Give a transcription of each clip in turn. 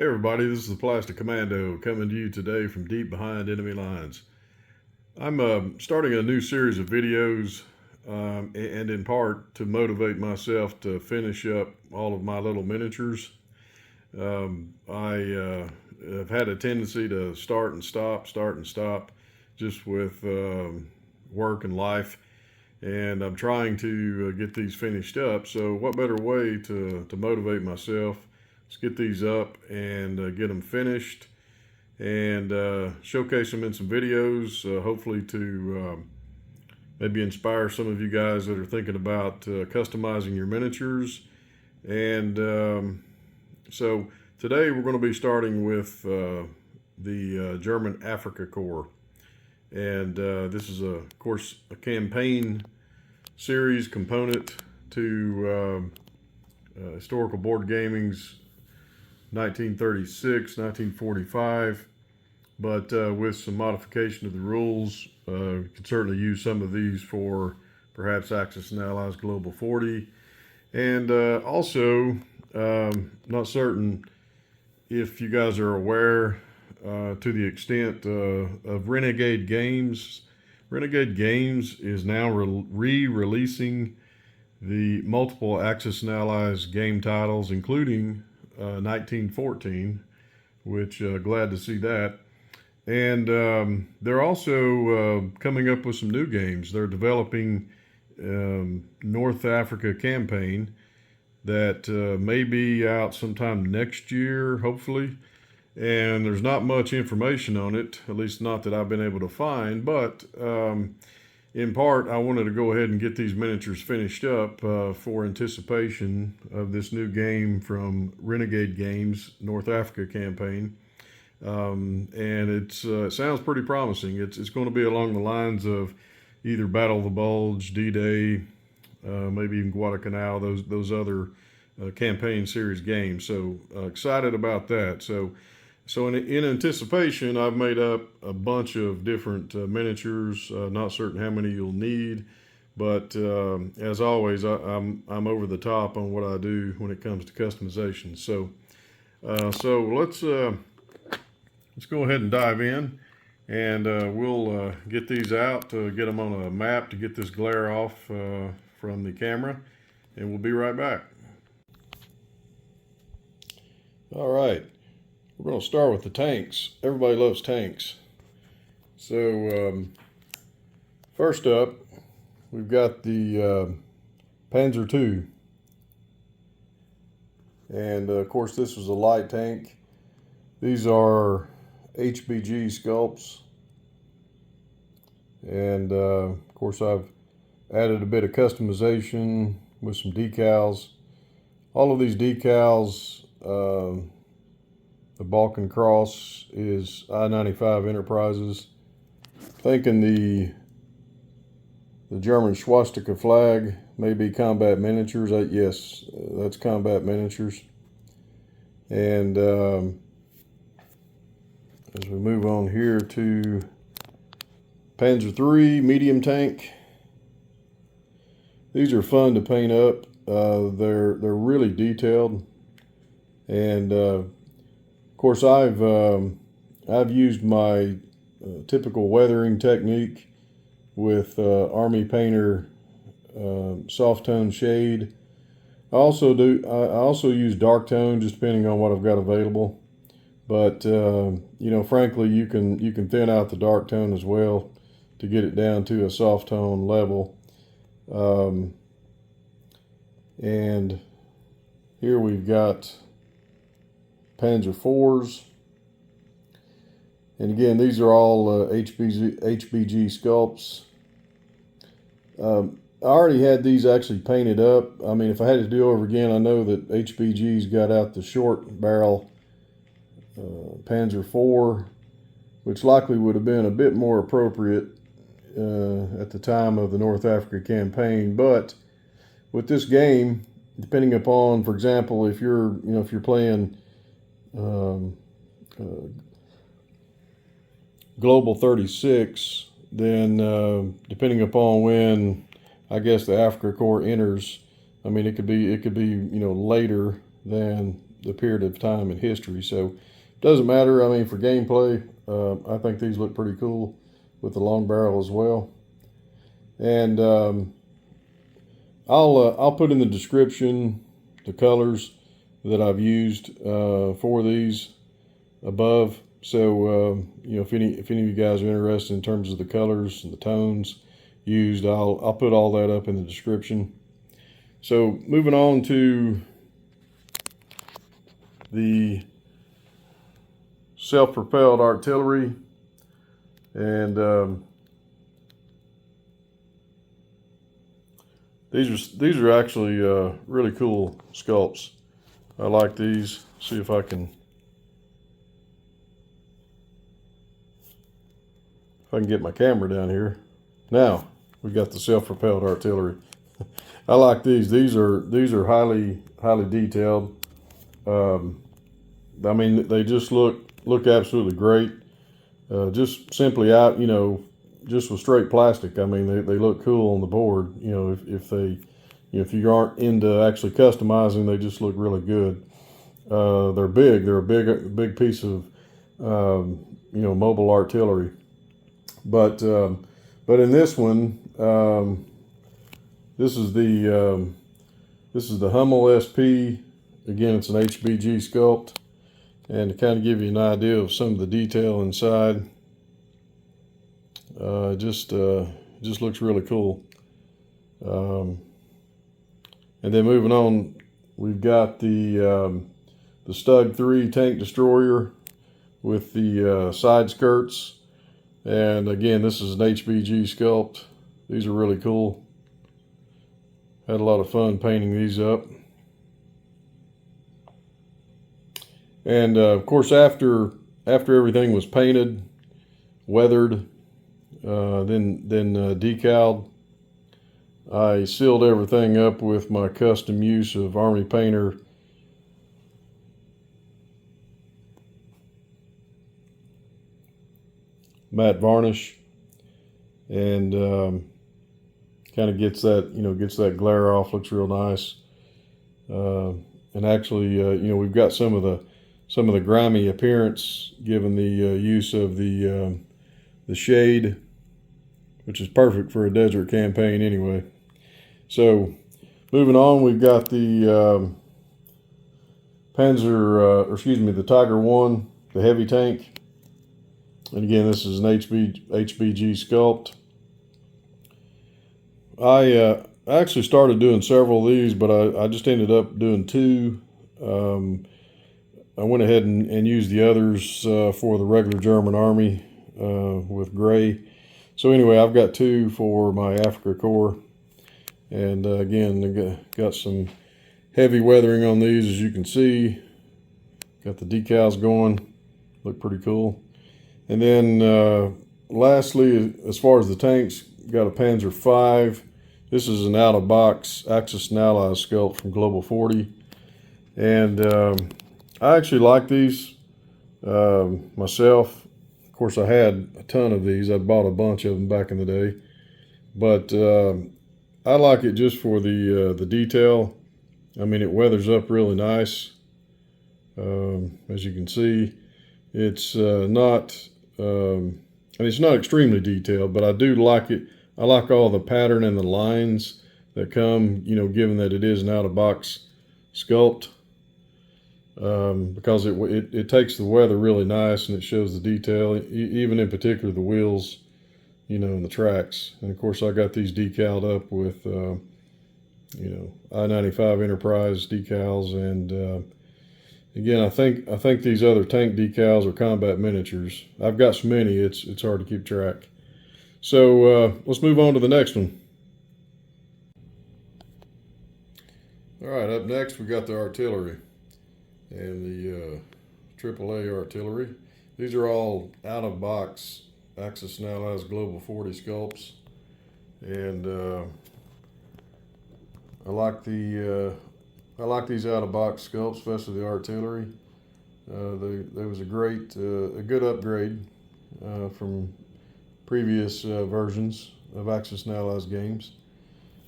Hey everybody, this is the Plastic Commando coming to you today from deep behind enemy lines. I'm starting a new series of videos and in part to motivate myself to finish up all of my little miniatures. I have had a tendency to start and stop just with work and life, and I'm trying to get these finished up. So what better way to motivate myself? Let's get these up and get them finished and showcase them in some videos, hopefully to maybe inspire some of you guys that are thinking about customizing your miniatures. And so today we're going to be starting with the German Afrika Korps. And this is, of course, a campaign series component to Historical Board Gaming's 1936, 1945, but with some modification of the rules. You could certainly use some of these for perhaps Axis and Allies Global 40. And also, not certain if you guys are aware to the extent of Renegade Games. Renegade Games is now re-releasing the multiple Axis and Allies game titles, including 1914, which glad to see that. And they're also coming up with some new games. They're developing North Africa campaign that may be out sometime next year, hopefully. And there's not much information on it, at least not that I've been able to find, but in part, I wanted to go ahead and get these miniatures finished up for anticipation of this new game from Renegade Games, North Africa campaign. And it sounds pretty promising. It's going to be along the lines of either Battle of the Bulge, D-Day, maybe even Guadalcanal, those other campaign series games. So excited about that. So in anticipation, I've made up a bunch of different miniatures. Not certain how many you'll need, but as always, I'm over the top on what I do when it comes to customization. So let's go ahead and dive in, and we'll get these out to get them on a map to get this glare off from the camera, and we'll be right back. All right. We're going to start with the tanks. Everybody loves tanks. So first up, we've got the Panzer II. And of course, this is a light tank. These are HBG sculpts. And of course, I've added a bit of customization with some decals. All of these decals, the Balkan Cross is I-95 Enterprises. Thinking the German swastika flag may be Combat Miniatures. Yes, that's Combat Miniatures. And as we move on here to Panzer III medium tank. These are fun to paint up. They're really detailed, and of course, I've used my typical weathering technique with Army Painter soft tone shade. I also use dark tone, just depending on what I've got available. But you know, frankly, you can thin out the dark tone as well to get it down to a soft tone level. And here we've got Panzer IVs, and again, these are all HBG sculpts. I already had these actually painted up. I mean, if I had to do over again, I know that HBG's got out the short barrel Panzer IV, which likely would have been a bit more appropriate at the time of the North Africa campaign. But with this game, depending upon, for example, if you're playing Global 36, then depending upon when I guess the Afrika Korps enters, I mean it could be later than the period of time in history. So it doesn't matter. I mean, for gameplay, I think these look pretty cool with the long barrel as well. And I'll put in the description the colors that I've used for these above. So you know, if any of you guys are interested in terms of the colors and the tones used, I'll put all that up in the description. So moving on to the self-propelled artillery, and these are actually really cool sculpts. I like these. See if I can get my camera down here. Now we got the self-propelled artillery. I like these. These are highly detailed. I mean, they just look absolutely great. Just simply out, you know, just with straight plastic. I mean, they look cool on the board. You know, if they, you know, if you aren't into actually customizing, they just look really good. They're big. They're a big piece of, you know, mobile artillery. But in this one, this is the Hummel SP. Again, it's an HBG sculpt, and to kind of give you an idea of some of the detail inside, just looks really cool. And then moving on, we've got the Stug 3 tank destroyer with the side skirts. And again, this is an HBG sculpt. These are really cool. Had a lot of fun painting these up. And of course, after everything was painted, weathered, then decaled, I sealed everything up with my custom use of Army Painter Matt Varnish, and kind of gets that glare off. Looks real nice. And actually, you know, we've got some of the grimy appearance given the use of the shade, which is perfect for a desert campaign anyway. So moving on, we've got the the Tiger 1, the heavy tank. And again, this is an HBG sculpt. I actually started doing several of these, but I just ended up doing 2. I went ahead and used the others for the regular German Army with gray. So anyway, I've got 2 for my Afrika Korps. And again, I got some heavy weathering on these, as you can see. Got the decals going. Look pretty cool. And then lastly, as far as the tanks, got a Panzer V. This is an out-of-box Axis Allies sculpt from Global 40. And I actually like these myself. Of course, I had a ton of these. I bought a bunch of them back in the day. But I like it just for the detail. I mean, it weathers up really nice. As you can see, it's not... and it's not extremely detailed, but I do like it. I like all the pattern and the lines that come, you know, given that it is an out-of-box sculpt, because it takes the weather really nice, and it shows the detail, even in particular the wheels, you know, and the tracks. And of course, I got these decaled up with, you know, I-95 Enterprise decals, and again, I think these other tank decals are combat miniatures. I've got so many, it's hard to keep track. So let's move on to the next one. All right, up next we got the artillery and the AAA artillery. These are all out-of-box Axis Allies Global 40 sculpts, and I like these out-of-box sculpts, especially the artillery. There was a good upgrade from previous versions of Axis Allies games.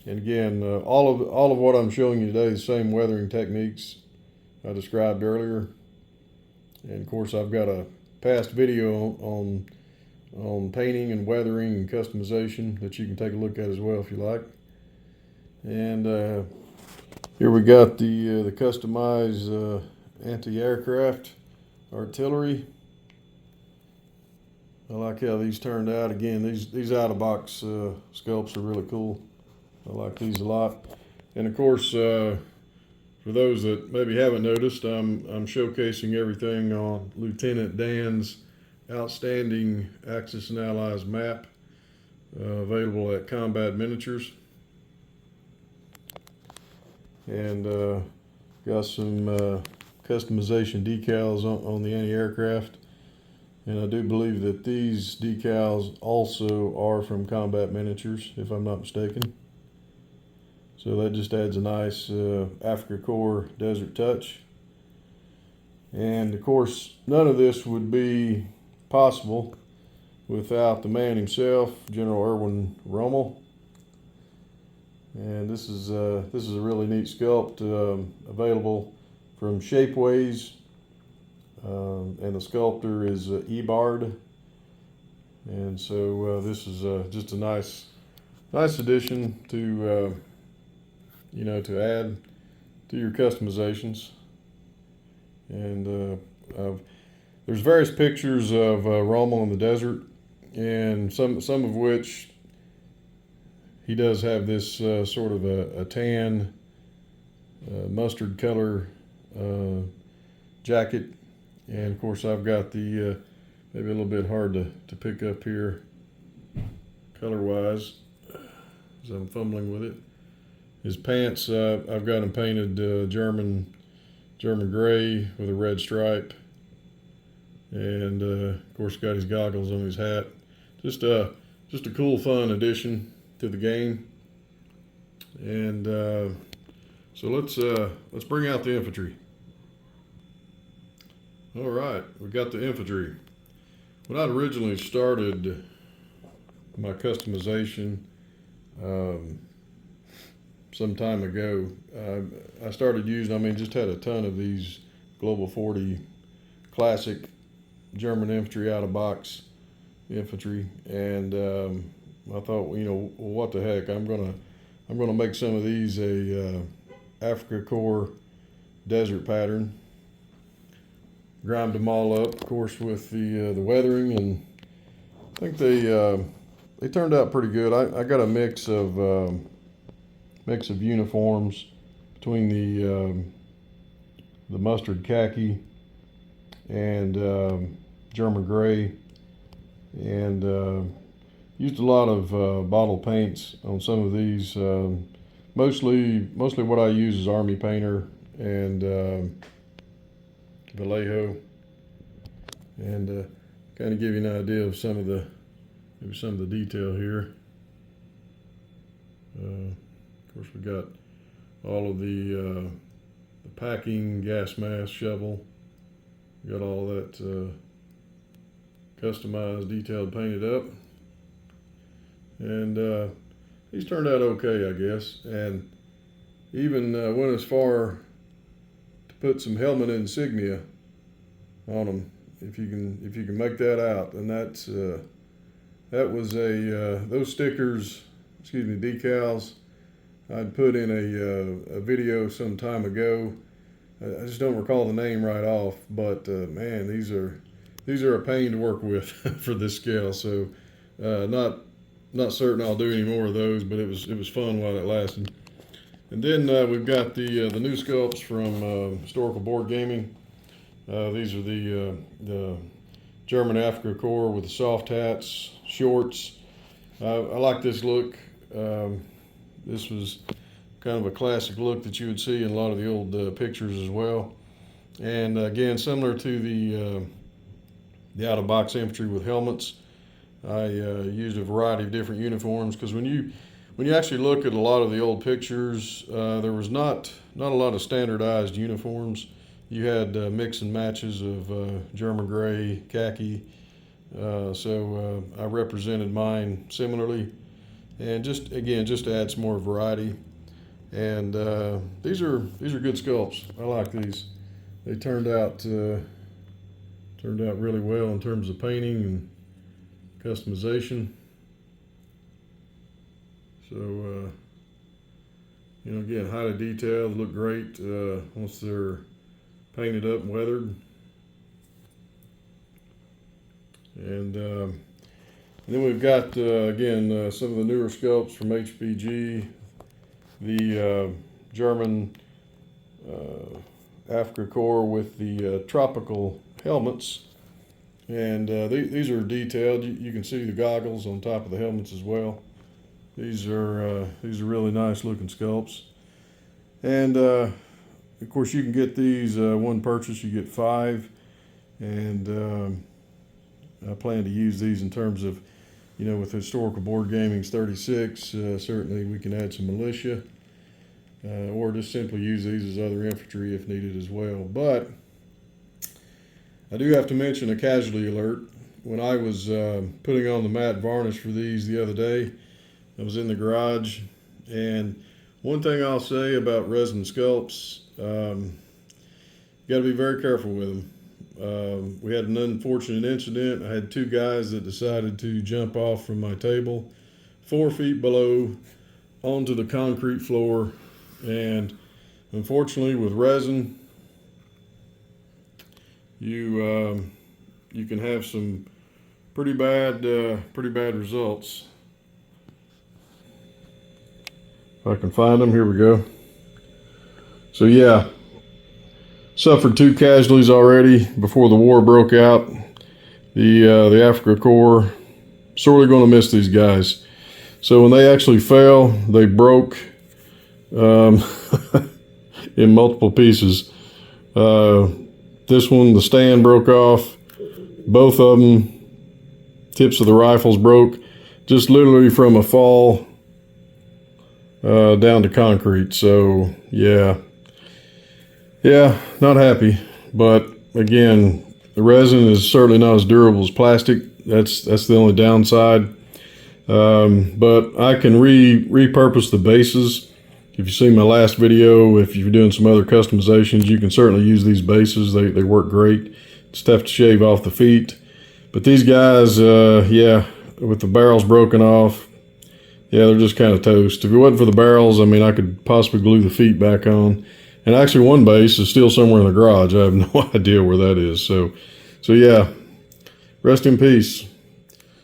And again, all of what I'm showing you today, the same weathering techniques I described earlier. And of course, I've got a past video on painting and weathering and customization that you can take a look at as well if you like. And here we got the customized anti-aircraft artillery. I like how these turned out. Again, these out-of-box sculpts are really cool. I like these a lot. And of course, for those that maybe haven't noticed, I'm showcasing everything on Lieutenant Dan's outstanding Axis and Allies map, available at Combat Miniatures. And got some customization decals on the anti-aircraft. And I do believe that these decals also are from Combat Miniatures, if I'm not mistaken. So that just adds a nice Afrika Korps desert touch. And of course, none of this would be possible without the man himself, General Erwin Rommel. And this is a really neat sculpt, available from Shapeways, and the sculptor is Ebard. And so this is just a nice addition to to add to your customizations. And there's various pictures of Rommel in the desert, and some of which he does have this sort of a tan mustard color jacket. And of course, I've got the maybe a little bit hard to pick up here color wise as I'm fumbling with it. His pants, I've got him painted German gray with a red stripe, and of course got his goggles on his hat. Just a cool, fun addition to the game. And so let's bring out the infantry. All right, we got the infantry. When I originally started my customization some time ago, I started using, just had a ton of these Global 40 classic German infantry out-of-box infantry, and I thought, well, what the heck, I'm gonna make some of these a Afrika Korps desert pattern. Grimed them all up, of course, with the weathering, and I think they turned out pretty good. I got a mix of uniforms between the mustard khaki and German gray, and used a lot of bottle paints on some of these. Mostly what I use is Army Painter and Vallejo, and kind of give you an idea of some of the detail here. Of course, we got all of the packing, gas mask, shovel. We got all that customized, detailed, painted up, and these turned out okay, I guess. And even went as far to put some helmet insignia on them, if you can make that out. And that was those stickers, decals, I'd put in a video some time ago. I just don't recall the name right off, but man, these are a pain to work with for this scale. So not certain I'll do any more of those, but it was fun while it lasted. And then we've got the new sculpts from Historical Board Gaming. These are the German Afrika Korps with the soft hats, shorts. I like this look. This was kind of a classic look that you would see in a lot of the old pictures as well. And again, similar to the out-of-box infantry with helmets, I used a variety of different uniforms, because when you actually look at a lot of the old pictures, there was not a lot of standardized uniforms. You had mix and matches of German gray, khaki. So I represented mine similarly, and just to add some more variety. And these are good sculpts. I like these. they turned out really well in terms of painting and customization. So you know, again, highly detailed, look great once they're painted up and weathered. And then we've got again some of the newer sculpts from HPG, the German Afrika Korps with the tropical helmets, and these are detailed. You can see the goggles on top of the helmets as well. These are really nice looking sculpts, and of course you can get these one purchase. You get 5, and I plan to use these in terms of, you know, with historical board gaming's 36. Certainly we can add some militia, or just simply use these as other infantry if needed as well. But I do have to mention a casualty alert. When I was putting on the matte varnish for these the other day, I was in the garage, and one thing I'll say about resin sculpts, you got to be very careful with them. We had an unfortunate incident. I had 2 guys that decided to jump off from my table 4 feet below onto the concrete floor, and unfortunately with resin, you can have some pretty bad results. If I can find them, here we go. So yeah, suffered 2 casualties already before the war broke out. The Afrika Korps, sorely going to miss these guys. So when they actually fell, they broke in multiple pieces. This one, the stand broke off. Both of them, tips of the rifles broke, just literally from a fall down to concrete. So yeah, not happy. But again, the resin is certainly not as durable as plastic. That's the only downside. But I can repurpose the bases. If you see my last video, if you're doing some other customizations, you can certainly use these bases. They work great. Just have to shave off the feet. But these guys, yeah, with the barrels broken off, yeah, they're just kind of toast. If it wasn't for the barrels, I mean, I could possibly glue the feet back on. And actually one base is still somewhere in the garage. I have no idea where that is. So yeah, rest in peace.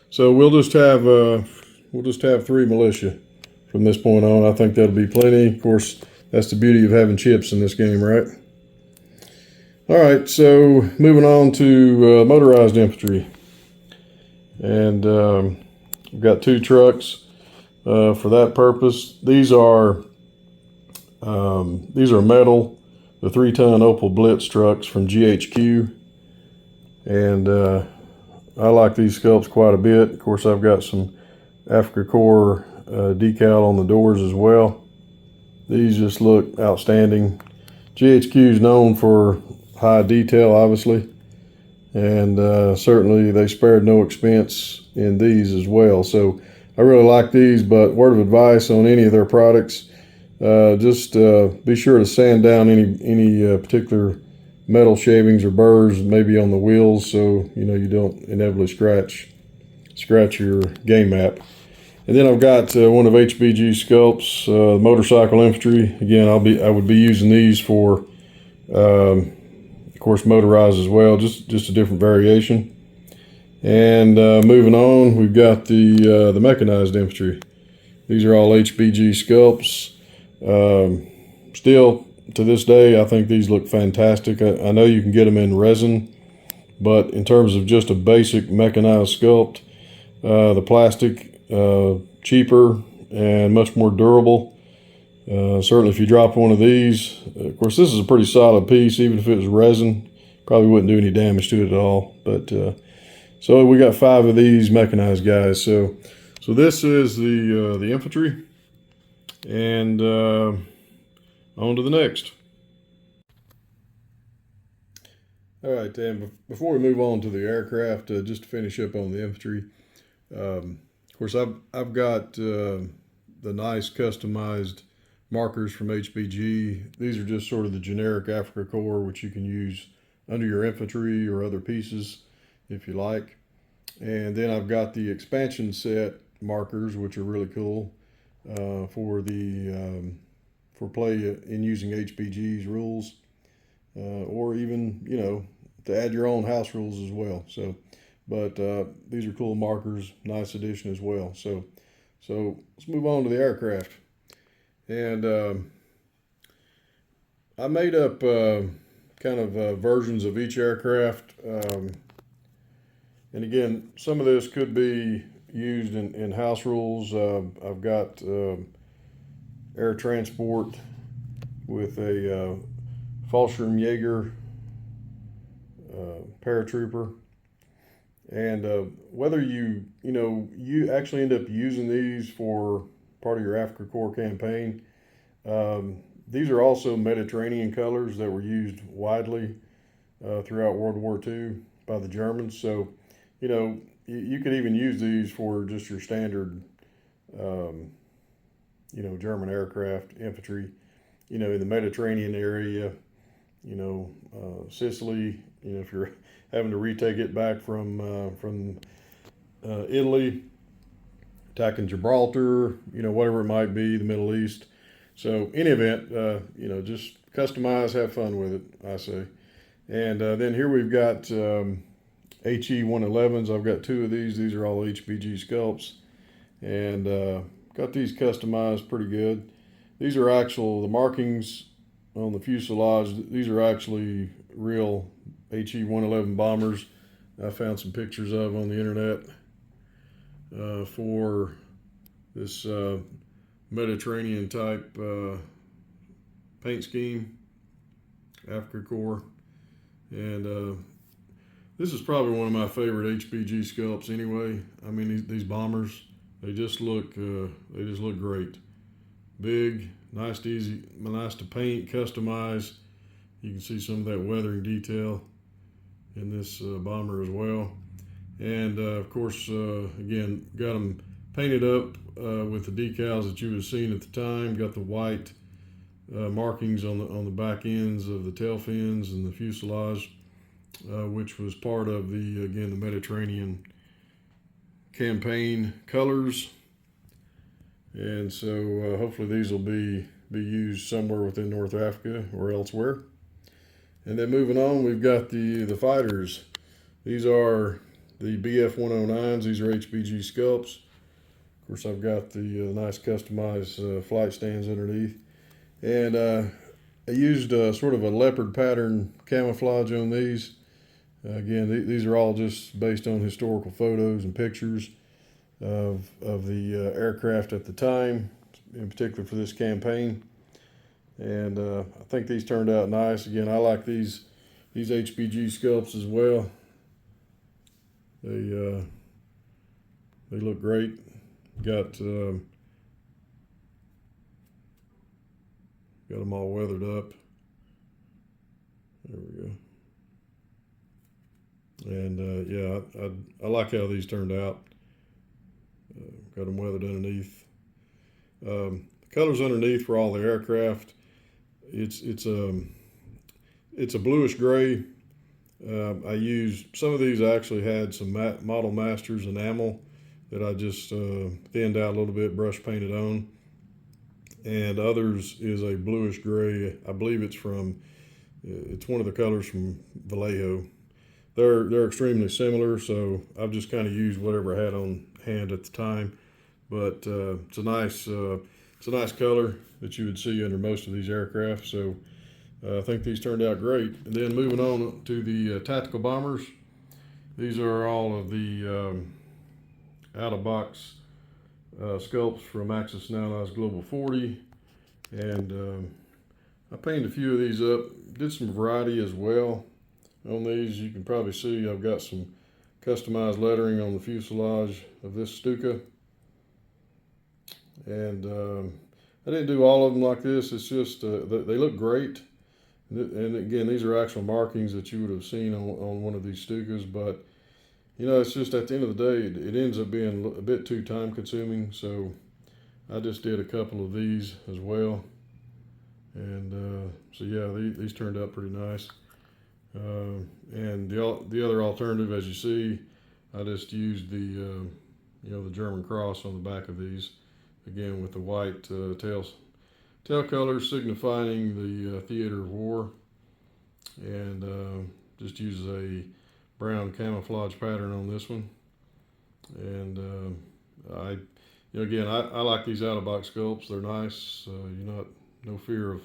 So we'll just have 3 militia from this point on. I think that'll be plenty. Of course, that's the beauty of having chips in this game, right? All right, so moving on to motorized infantry. And we've got 2 trucks for that purpose. These are metal, the 3-ton Opel Blitz trucks from GHQ. And I like these sculpts quite a bit. Of course, I've got some Afrika Korps decal on the doors as well. These just look outstanding. GHQ is known for high detail, obviously, and certainly they spared no expense in these as well. So I really like these, but word of advice on any of their products, just be sure to sand down any particular metal shavings or burrs maybe on the wheels, so you know you don't inevitably scratch your game map. And then I've got one of HPG sculpts, motorcycle infantry. Again, I would be using these for, of course, motorized as well, just a different variation. And moving on, we've got the mechanized infantry. These are all HPG sculpts. Still, to this day, I think these look fantastic. I know you can get them in resin, but in terms of just a basic mechanized sculpt, the plastic, cheaper and much more durable. Certainly if you drop one of these, of course this is a pretty solid piece, even if it was resin, probably wouldn't do any damage to it at all. But so we got 5 of these mechanized guys. So this is the infantry, and on to the next. All right, and before we move on to the aircraft, just to finish up on the infantry, of course I've got the nice customized markers from HPG. These are just sort of the generic Afrika Korps, which you can use under your infantry or other pieces if you like. And then I've got the expansion set markers, which are really cool for play in using HPG's rules, or even, you know, to add your own house rules as well. So, but these are cool markers, nice addition as well. So let's move on to the aircraft. And I made up kind of versions of each aircraft. And again, some of this could be used in house rules. I've got air transport with a Fallschirmjäger paratrooper. And whether you actually end up using these for part of your Afrika Korps campaign, these are also Mediterranean colors that were used widely throughout World War II by the Germans. So, you know, you could even use these for just your standard, German aircraft, infantry, in the Mediterranean area, Sicily, if you're having to retake it back from Italy, attacking Gibraltar, whatever it might be, the Middle East. So any event, just customize, have fun with it, I say. And then here we've got HE-111s. I've got two of these. These are all HPG sculpts. And got these customized pretty good. These are the markings on the fuselage. These are actually real HE-111 bombers. I found some pictures of on the internet for this Mediterranean type paint scheme, Afrika Korps. And this is probably one of my favorite HPG sculpts anyway. I mean, these bombers, they just look great. Big, nice to paint, customize. You can see some of that weathering detail in this bomber as well. And of course, again, got them painted up with the decals that you would have seen at the time. Got the white markings on the back ends of the tail fins and the fuselage, which was part of the Mediterranean campaign colors. And so hopefully these will be used somewhere within North Africa or elsewhere. And then moving on, we've got the fighters. These are the BF-109s. These are HPG sculpts. Of course, I've got the nice customized flight stands underneath. And I used sort of a leopard pattern camouflage on these. Again, these are all just based on historical photos and pictures of the aircraft at the time, in particular for this campaign. And I think these turned out nice. Again, I like these HPG sculpts as well. They look great. Got them all weathered up. There we go. And yeah, I like how these turned out. Got them weathered underneath. The colors underneath for all the aircraft, it's a bluish gray. I used some of these. Actually had some Model Masters enamel that I just thinned out a little bit, brush painted on, and others is a bluish gray. I believe it's one of the colors from Vallejo. They're extremely similar, so I've just kind of used whatever I had on hand at the time. But it's a nice color that you would see under most of these aircraft. So I think these turned out great. And then moving on to the tactical bombers. These are all of the out-of-box sculpts from Axis Allies Global 40. And I painted a few of these up. Did some variety as well. On these, you can probably see I've got some customized lettering on the fuselage of this Stuka. And I didn't do all of them like this. It's just they look great. And again, these are actual markings that you would have seen on one of these Stukas. But, it's just at the end of the day, it ends up being a bit too time consuming. So I just did a couple of these as well. And so yeah, these turned out pretty nice. And the other alternative, as you see, I just used the the German cross on the back of these, again with the white tail colors signifying the theater of war, and just uses a brown camouflage pattern on this one. And again, I like these out-of-box sculpts. They're nice. No fear of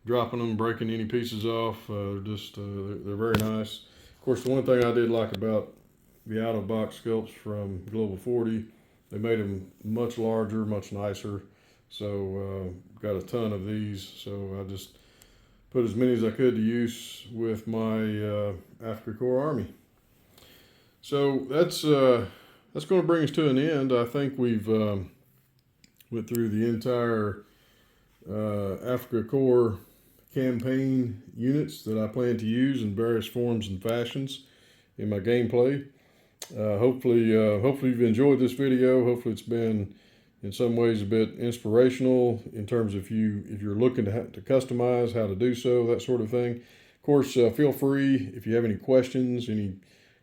dropping them, breaking any pieces off. They're very nice. Of course, the one thing I did like about the out-of-box sculpts from Global 40, they made them much larger, much nicer. So got a ton of these. So I just put as many as I could to use with my Afrika Korps Army. So that's going to bring us to an end. I think we've went through the entire Afrika Korps campaign units that I plan to use in various forms and fashions in my gameplay. Hopefully you've enjoyed this video. Hopefully it's been in some ways a bit inspirational in terms of if you're looking to customize, how to do so, that sort of thing. Of course, feel free if you have any questions, any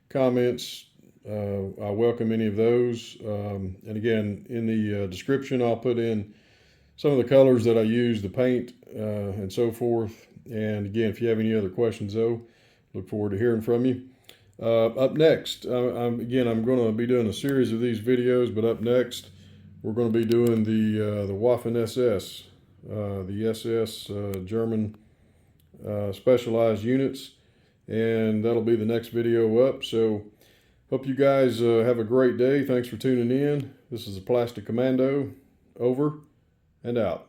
comments. I welcome any of those. And again, in the description, I'll put in some of the colors that I use, the paint, and so forth. And again, if you have any other questions, though, look forward to hearing from you. Up next, I'm going to be doing a series of these videos, but up next, we're going to be doing the Waffen SS, the SS German specialized units, and that'll be the next video up. So hope you guys have a great day. Thanks for tuning in. This is the Plastic Commando, over and out.